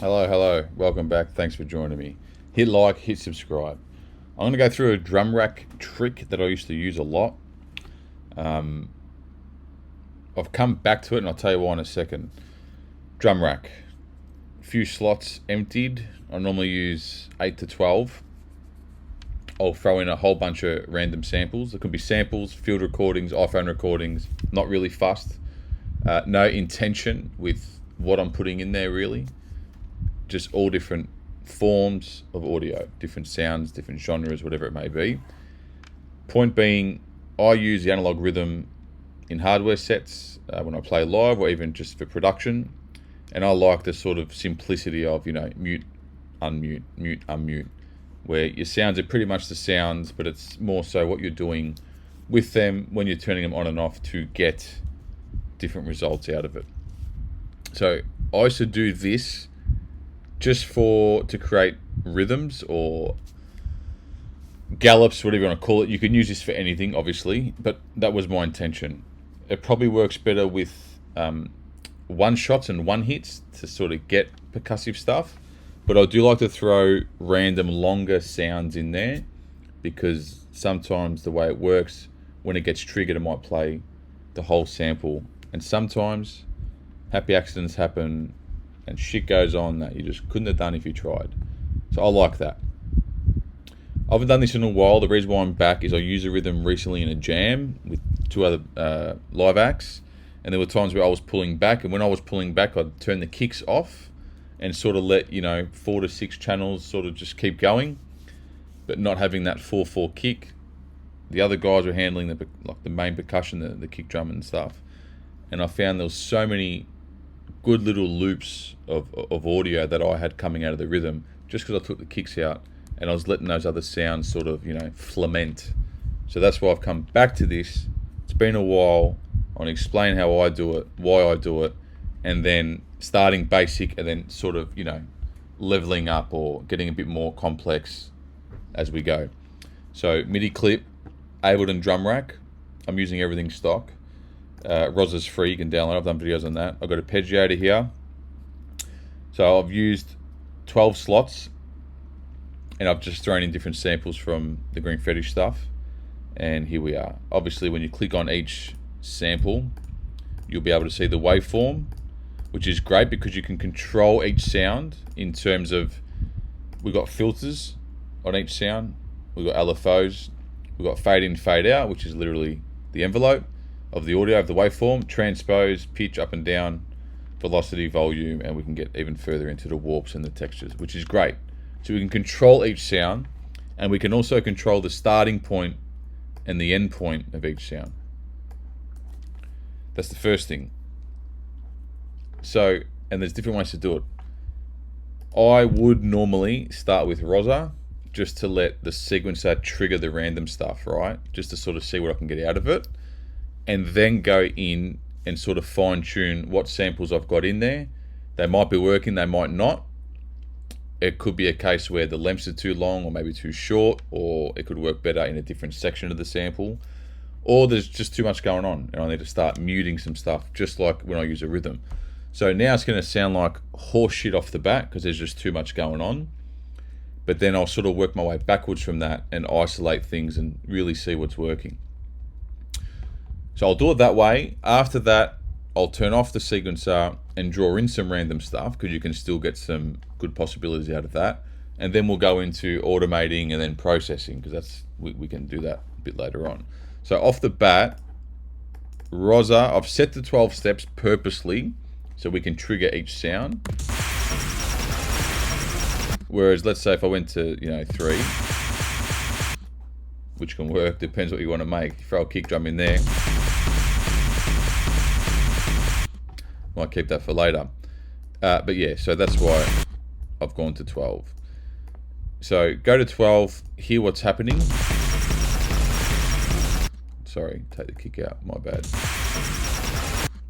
Hello, welcome back. Thanks for joining me. Hit like, hit subscribe. I'm going to go through a drum rack trick that I used to use a lot. I've come back to it and I'll tell you why in a second. Drum rack. A few slots emptied. I normally use 8 to 12. I'll throw in a whole bunch of random samples. It could be samples, field recordings, iPhone recordings. Not really fussed. No intention with what I'm putting in there really. Just all different forms of audio, different sounds, different genres, whatever it may be. Point being, I use the analog rhythm in hardware sets when I play live or even just for production. And I like the sort of simplicity of, mute, unmute, where your sounds are pretty much the sounds, but it's more so what you're doing with them when you're turning them on and off to get different results out of it. So I used to do this just to create rhythms or gallops, whatever you want to call it. You can use this for anything, obviously, but that was my intention. It probably works better with one shots and one hits to sort of get percussive stuff, but I do like to throw random longer sounds in there because sometimes the way it works, when it gets triggered, it might play the whole sample, and sometimes happy accidents happen and shit goes on that you just couldn't have done if you tried. So I like that. I haven't done this in a while. The reason why I'm back is I used a rhythm recently in a jam with two other live acts, and there were times where I was pulling back, and when I was pulling back I'd turn the kicks off and sort of let 4 to 6 channels sort of just keep going, but not having that 4/4 kick. The other guys were handling the main percussion, the kick drum and stuff, and I found there was so many good little loops of audio that I had coming out of the rhythm just because I took the kicks out and I was letting those other sounds sort of flament. So that's why I've come back to this. It's been a while. I want to explain how I do it, why I do it, and then starting basic and then sort of leveling up or getting a bit more complex as we go. So MIDI clip, Ableton drum rack. I'm using everything stock. Rosa's free, you can download. I've done videos on that. I've got a arpeggiator here. So I've used 12 slots and I've just thrown in different samples from the Green Fetish stuff. And here we are. Obviously, when you click on each sample, you'll be able to see the waveform, which is great because you can control each sound in terms of, we've got filters on each sound, we've got LFOs, we've got fade in, fade out, which is literally the envelope of the audio of the waveform, transpose, pitch up and down, velocity, volume, and we can get even further into the warps and the textures, which is great. So we can control each sound, and we can also control the starting point and the end point of each sound. That's the first thing. So, and there's different ways to do it. I would normally start with Rosa just to let the sequencer trigger the random stuff, right? Just to sort of see what I can get out of it. And then go in and sort of fine tune what samples I've got in there. They might be working, they might not. It could be a case where the lengths are too long or maybe too short, or it could work better in a different section of the sample, or there's just too much going on and I need to start muting some stuff, just like when I use a rhythm. So now it's going to sound like horse shit off the bat because there's just too much going on, but then I'll sort of work my way backwards from that and isolate things and really see what's working. So I'll do it that way. After that, I'll turn off the sequencer and draw in some random stuff because you can still get some good possibilities out of that. And then we'll go into automating and then processing because we can do that a bit later on. So off the bat, Rosa, I've set the 12 steps purposely so we can trigger each sound. Whereas let's say if I went to 3, which can work, depends what you want to make. Throw a kick drum in there. Might keep that for later. But yeah, so that's why I've gone to 12. So go to 12, hear what's happening. Sorry, take the kick out, my bad.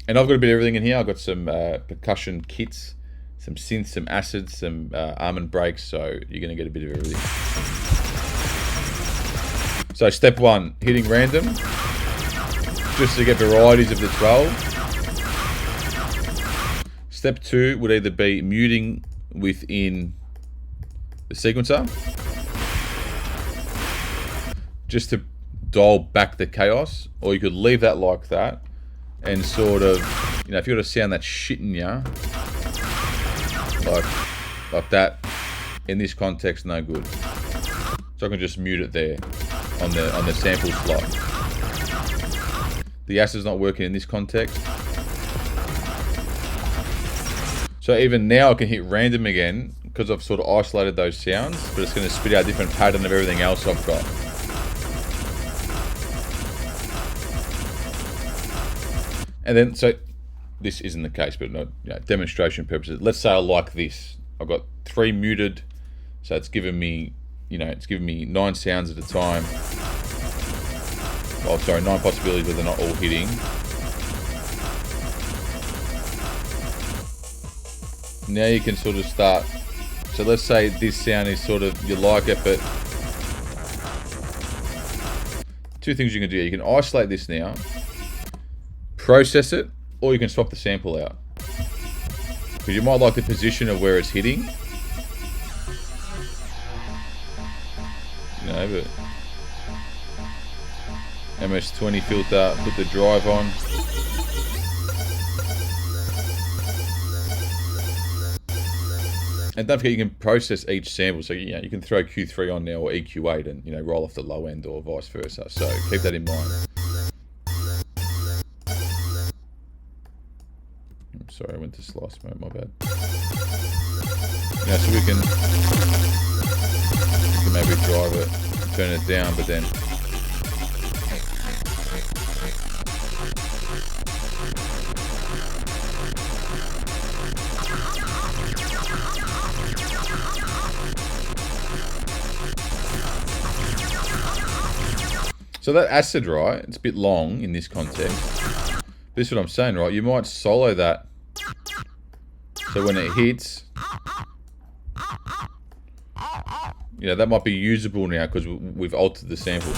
And I've got a bit of everything in here. I've got some percussion kits, some synths, some acids, some almond breaks, so you're going to get a bit of everything. So step 1, hitting random, just to get varieties of the 12. Step 2 would either be muting within the sequencer, just to dial back the chaos, or you could leave that like that and sort of, you know, if you got a sound that's shitting ya, like that, in this context, no good. So I can just mute it there on the sample slot. The acid's not working in this context. So even now I can hit random again because I've sort of isolated those sounds, but it's going to spit out a different pattern of everything else I've got. And then, so this isn't the case, but not, you know, demonstration purposes. Let's say I like this. I've got 3 muted, so it's giving me, you know, it's giving me 9 sounds at a time. Oh, sorry, 9 possibilities, but they're not all hitting. Now you can sort of start. So let's say this sound is sort of, you like it, but 2 things you can do. You can isolate this now, process it, or you can swap the sample out. Because you might like the position of where it's hitting. You know, but MS-20 filter, put the drive on. And don't forget you can process each sample, so you know, you can throw Q3 on now or EQ8 and, you know, roll off the low end or vice versa. So keep that in mind. I'm sorry, I went to slice mode, my bad. Now, so we can maybe drive it, turn it down, but then so that acid, right, it's a bit long in this context. This is what I'm saying, right? You might solo that. So when it hits, you know, that might be usable now because we've altered the sample.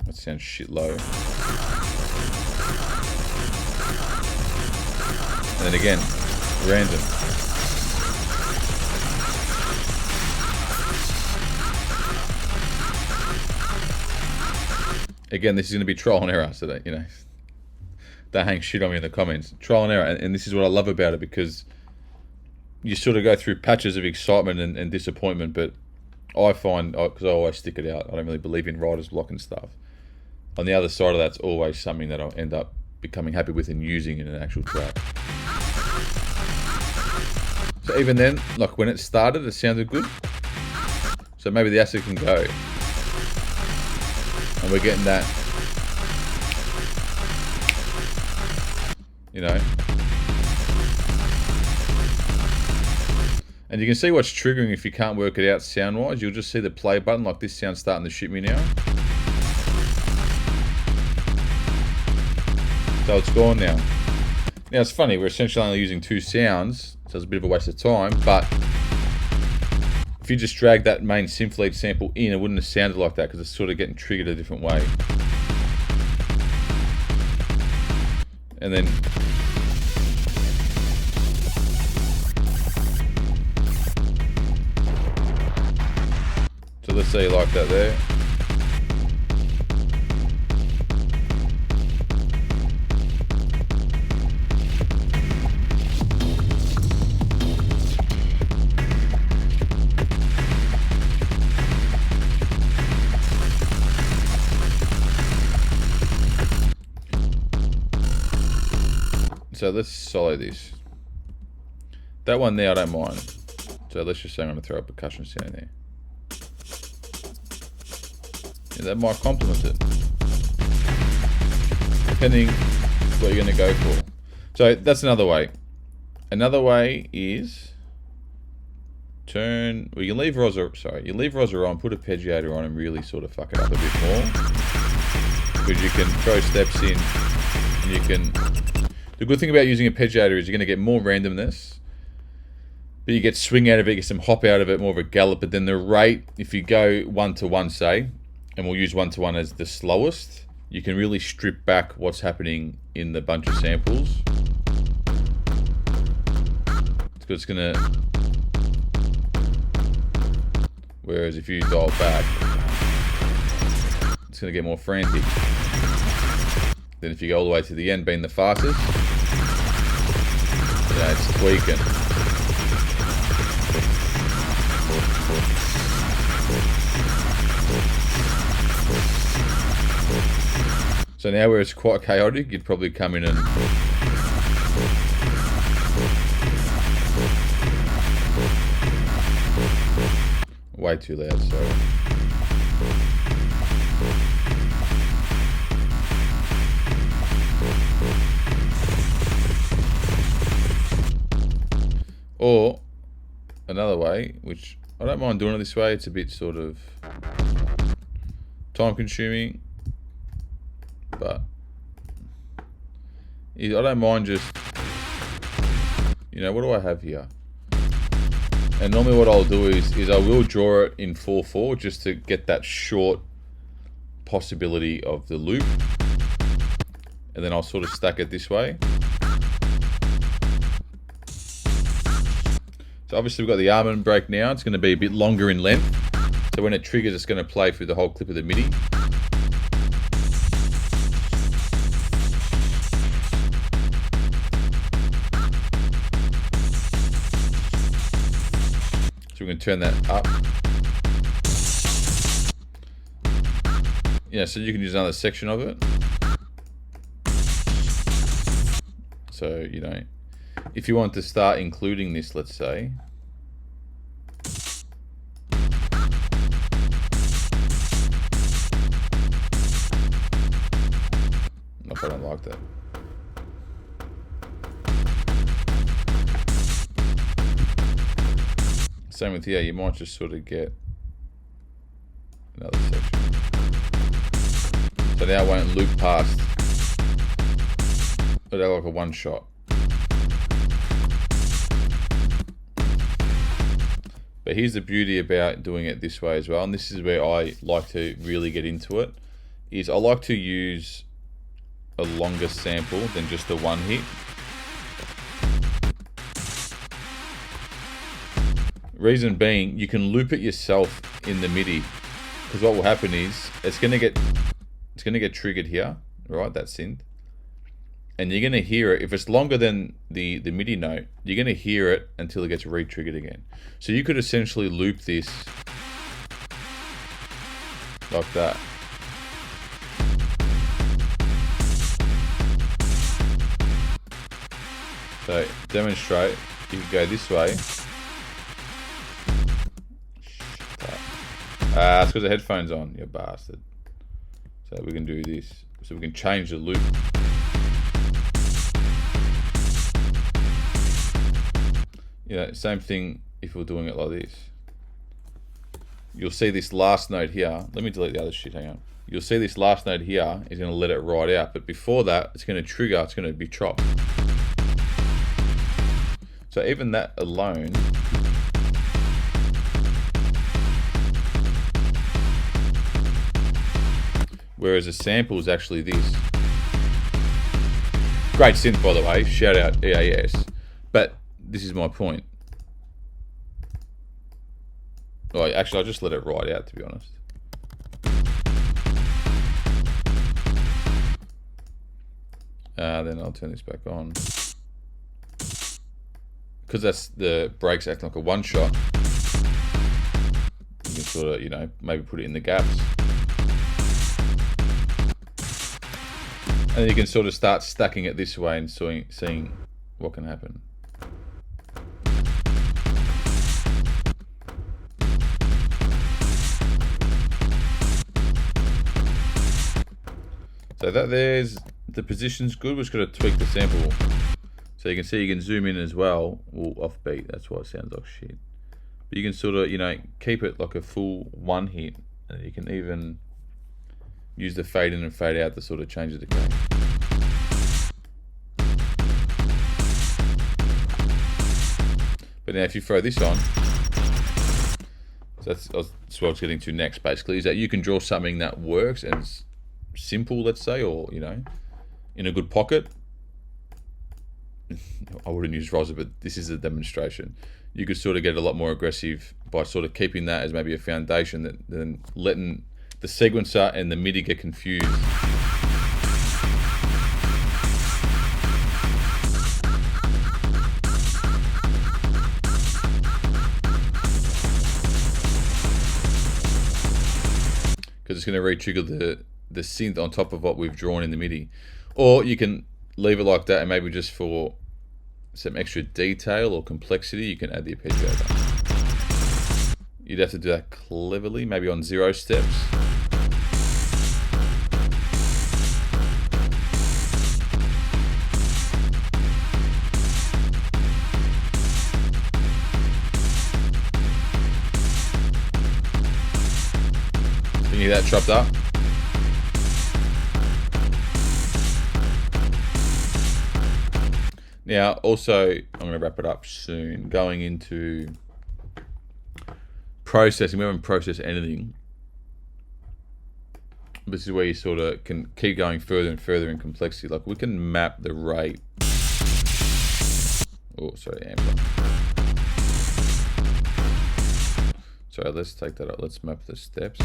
That sounds shit low. And then again, random. Again, this is going to be trial and error, so that, you know, don't hang shit on me in the comments. Trial and error, and this is what I love about it, because you sort of go through patches of excitement and disappointment, but I find, because I always stick it out, I don't really believe in writer's block and stuff. On the other side of that's always something that I'll end up becoming happy with and using in an actual track. So even then, like when it started, it sounded good. So maybe the acid can go. And we're getting that, you know. And you can see what's triggering if you can't work it out sound-wise. You'll just see the play button, like this sound's starting to shoot me now. So it's gone now. Now it's funny, we're essentially only using 2 sounds, so it's a bit of a waste of time, but if you just drag that main synth lead sample in, it wouldn't have sounded like that because it's sort of getting triggered a different way. And then so let's say you like that there. So let's solo this. That one there I don't mind. So let's just say I'm going to throw a percussion sound in there. Yeah, that might complement it. Depending what you're going to go for. So that's another way. Another way is turn, well, you leave rosa, you leave rosa on, put arpeggiator on and really sort of fuck it up a bit more. Because you can throw steps in and you can. The good thing about using a arpeggiator is you're going to get more randomness, but you get swing out of it, you get some hop out of it, more of a gallop, but then the rate, if you go 1-to-1 say, and we'll use 1-to-1 as the slowest, you can really strip back what's happening in the bunch of samples. It's Because it's gonna. Whereas if you dial back, it's gonna get more frantic. Then if you go all the way to the end, being the fastest, yeah, it's tweaking. So now where it's quite chaotic, you'd probably come in and way too loud, sorry. Or another way, which I don't mind doing it this way, it's a bit sort of time consuming, but I don't mind just, you know, what do I have here? And normally what I'll do is I will draw it in 4/4 just to get that short possibility of the loop. And then I'll sort of stack it this way. So obviously we've got the almond break now. It's going to be a bit longer in length. So when it triggers, it's going to play through the whole clip of the MIDI. So we can turn that up. Yeah, so you can use another section of it. So, you know, if you want to start including this, let's say. If I don't like that. Same with here, you might just sort of get another section. So now I won't loop past, but like a one shot. But here's the beauty about doing it this way as well, and this is where I like to really get into it, is I like to use a longer sample than just a one hit. Reason being, you can loop it yourself in the MIDI, because what will happen is it's gonna get triggered here, right? That synth, and you're gonna hear it. If it's longer than the MIDI note, you're gonna hear it until it gets re-triggered again. So you could essentially loop this like that. So demonstrate, you can go this way. It's because the headphones on, you bastard. So we can do this. So we can change the loop. Yeah, same thing if we're doing it like this. You'll see this last note here. Let me delete the other shit, hang on. You'll see this last note here is going to let it ride out, but before that, it's going to trigger, it's going to be chopped. So even that alone, whereas a sample is actually this. Great synth, by the way, shout out EAS. But this is my point. Oh, actually, I'll just let it ride out, to be honest. Then I'll turn this back on. Because that's the breaks acting like a one shot. You can sort of, you know, maybe put it in the gaps. And you can sort of start stacking it this way and seeing what can happen. So that there's the position's good. We're just going to tweak the sample. So you can see you can zoom in as well. Well, offbeat, that's why it sounds like shit. But you can sort of, you know, keep it like a full one hit. And you can even use the fade in and fade out to sort of change the decay. But now if you throw this on, so that's what I was getting to next basically, is that you can draw something that works and is simple, let's say, or, you know, in a good pocket. I wouldn't use rosin, but this is a demonstration. You could sort of get a lot more aggressive by sort of keeping that as maybe a foundation, than letting the sequencer and the MIDI get confused. Because it's going to re-trigger the synth on top of what we've drawn in the MIDI. Or you can leave it like that, and maybe just for some extra detail or complexity, you can add the arpeggiator. You'd have to do that cleverly, maybe on 0 steps. Can you hear that chopped up? Now, also, I'm going to wrap it up soon. Going into processing, we haven't processed anything. This is where you sort of can keep going further and further in complexity. Like, we can map the rate. Oh, sorry, amp. Sorry, let's take that up. Let's map the steps.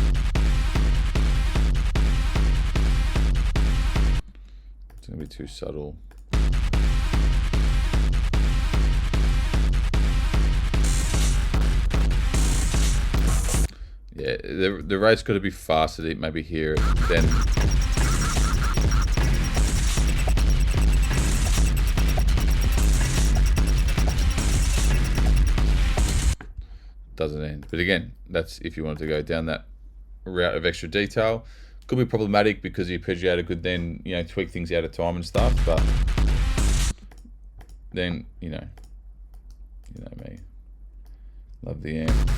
It's going to be too subtle. Yeah, the rate's got to be faster to maybe hear it then. Doesn't end. But again, that's if you wanted to go down that route of extra detail. Could be problematic because the arpeggiator could then, you know, tweak things out of time and stuff, but then, you know me. Love the amp.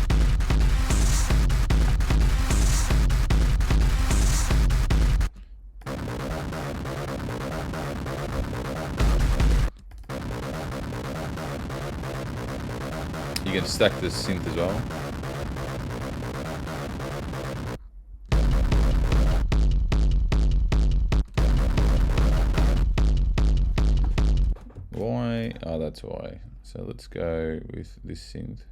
You can stack the synth as well. Why? Oh, that's why. So let's go with this synth.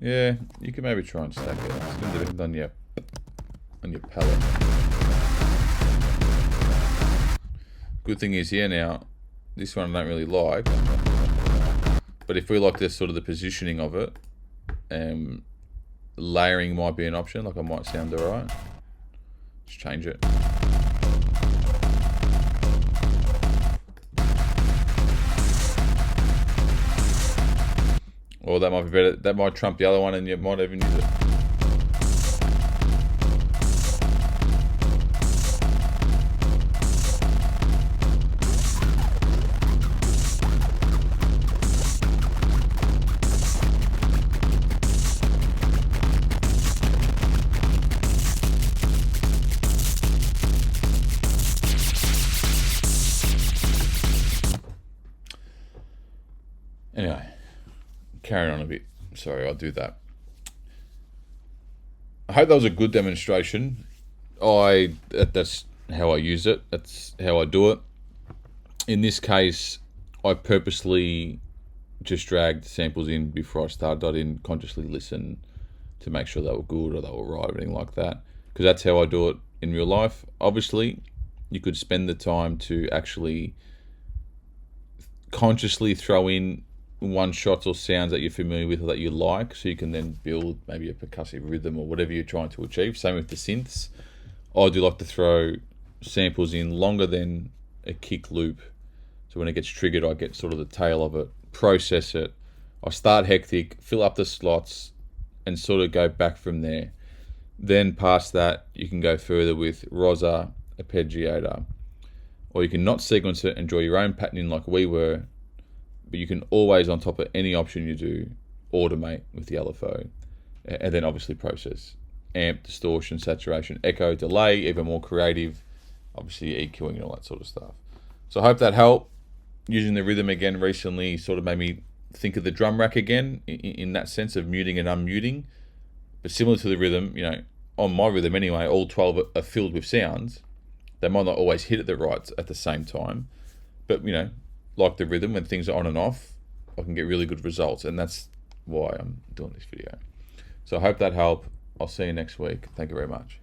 Yeah, you can maybe try and stack it. It's going to depend on your palette. Good thing is here now, this one I don't really like, but if we like this sort of the positioning of it, layering might be an option. Like, I might sound alright. Just change it. Or that might be better. That might trump the other one, and you might even use it. Anyway, carrying on a bit. Sorry, I'll do that. I hope that was a good demonstration. That's how I use it. That's how I do it. In this case, I purposely just dragged samples in before I started. I didn't consciously listen to make sure they were good or they were right or anything like that, because that's how I do it in real life. Obviously, you could spend the time to actually consciously throw in one shots or sounds that you're familiar with or that you like, so you can then build maybe a percussive rhythm or whatever you're trying to achieve. Same with the synths. I do like to throw samples in longer than a kick loop, so when it gets triggered I get sort of the tail of it, process it, I start hectic, fill up the slots and sort of go back from there. Then past that you can go further with Rosa, arpeggiator, or you can not sequence it and draw your own patterning like we were, but you can always, on top of any option you do, automate with the LFO, and then obviously process. Amp, distortion, saturation, echo, delay, even more creative, obviously EQing and all that sort of stuff. So I hope that helped. Using the rhythm again recently sort of made me think of the drum rack again, in that sense of muting and unmuting. But similar to the rhythm, you know, on my rhythm anyway, all 12 are filled with sounds. They might not always hit at the same time, but you know, like the rhythm, when things are on and off, I can get really good results, and that's why I'm doing this video. So I hope that helped. I'll see you next week. Thank you very much.